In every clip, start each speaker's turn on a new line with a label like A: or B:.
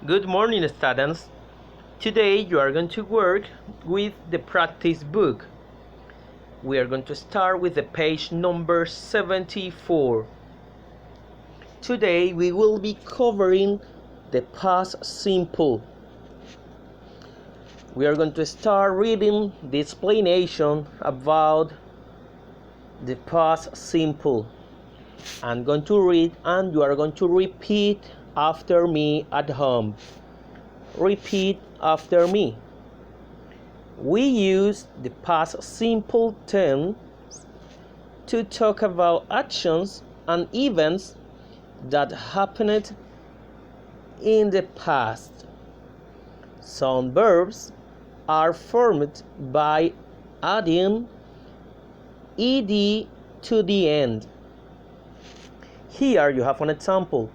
A: Good morning, students. Today you are going to work with the practice book. We are going to start with the page number 74. Today we will be covering the past simple. We are going to start reading the explanation about the past simple. I'm going to read and you are going to repeat after me at home. Repeat after me. We use the past simple tense to talk about actions and events that happened in the past. Some verbs are formed by adding ed to the end. Here you have an example.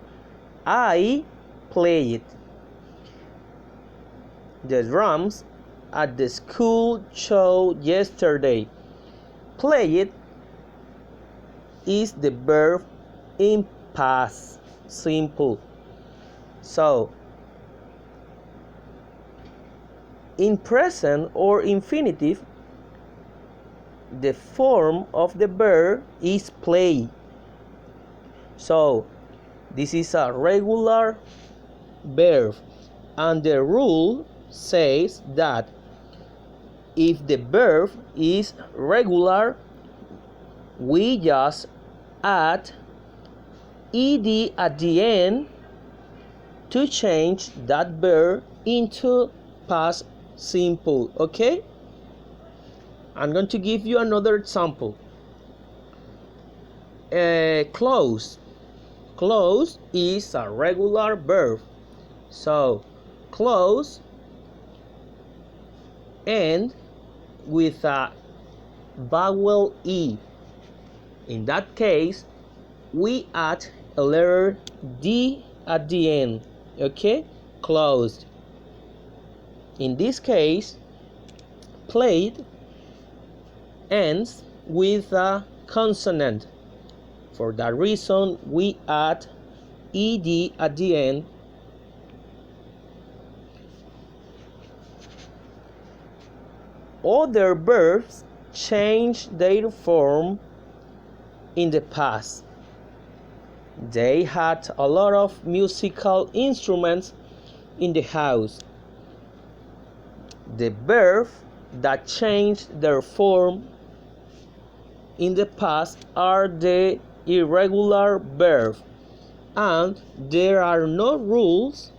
A: I played the drums at the school show yesterday. Played is the verb in past simple. So, in present or infinitive, the form of the verb is play. So, this is a regular verb, and the rule says that if the verb is regular, we just add ed at the end to change that verb into past simple. Okay? I'm going to give you another example. Close. Close is a regular verb. So, close and with a vowel E. In that case, we add a letter D at the end. Okay? Closed. In this case, played ends with a consonant. For that reason, we add ed at the end. Other verbs change their form in the past. They had a lot of musical instruments in the house. The verbs that changed their form in the past are the irregular verbs, and there are no rules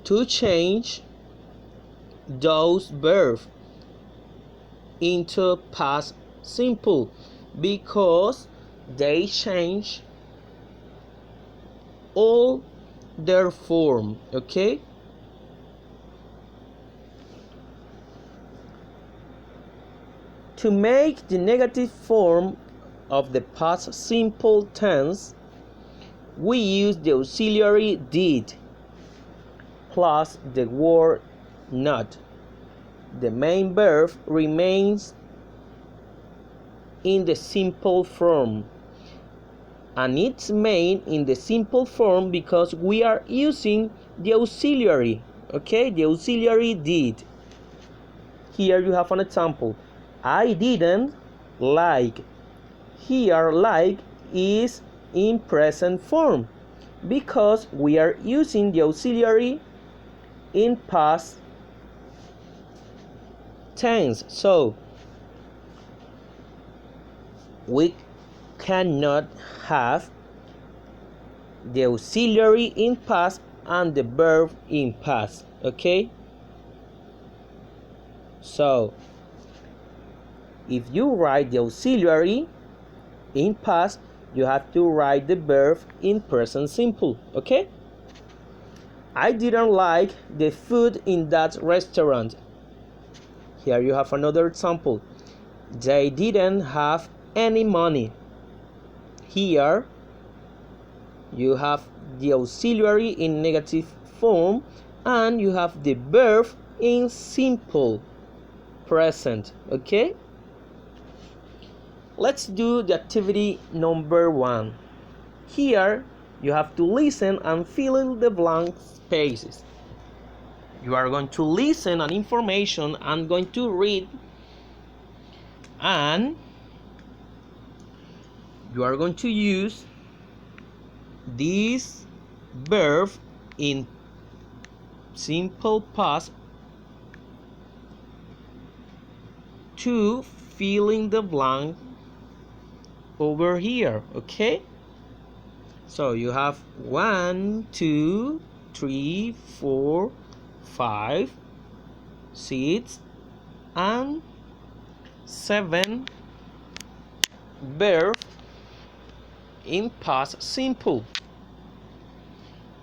A: to change those verbs into past simple because they change all their form. Okay? To make the negative form of the past simple tense, we use the auxiliary did plus the word not. The main verb remains in the simple form, and it's made in the simple form because we are using the auxiliary. Okay, the auxiliary did. Here you have an example. I didn't like. Here like is in present form because we are using the auxiliary in past tense. So we cannot have the auxiliary in past and the verb in past. Okay? So if you write the auxiliary in past, you have to write the verb in present simple. Okay? I didn't like the food in that restaurant. Here you have another example. They didn't have any money. Here you have the auxiliary in negative form and you have the verb in simple present. Okay? Let's do the activity number 1. Here You have to listen and fill in the blank spaces. You are going to listen an information and going to read, and you are going to use this verb in simple past to fill in the blank over here. Okay, so you have 1, 2, 3, 4, 5, 6, and 7 verb in past simple,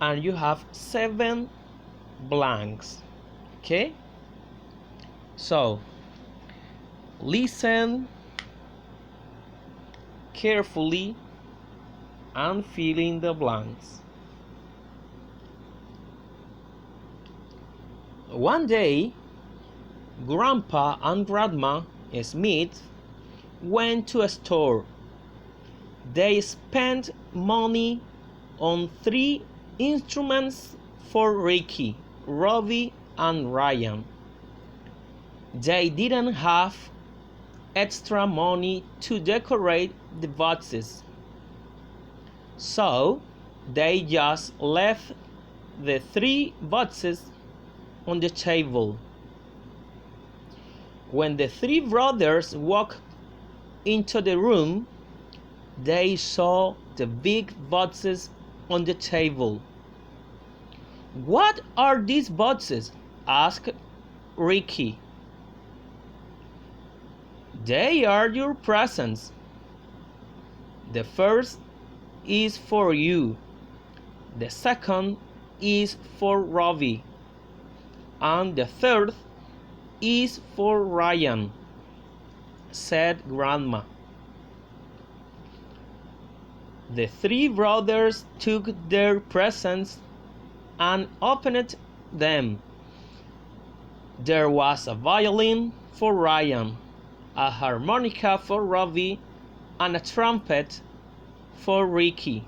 A: and you have 7 blanks. Okay, so listen carefully and fill in the blanks. One day, Grandpa and Grandma Smith went to a store. They spent money on 3 instruments for Ricky, Robbie, and Ryan. They didn't have extra money to decorate the boxes, so they just left the 3 boxes on the table. When the 3 brothers walked into the room, they saw the big boxes on the table. "What are these boxes?" asked Ricky. "They are your presents. The first is for you. The second is for Robbie. And the third is for Ryan," said Grandma. The 3 brothers took their presents and opened them. There was a violin for Ryan, a harmonica for Robbie, and a trumpet for Ricky.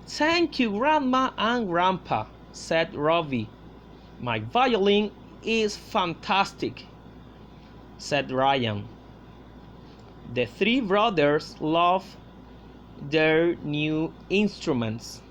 A: "Thank you, Grandma and Grandpa," said Robbie. "My violin is fantastic," said Ryan. The 3 brothers loved their new instruments.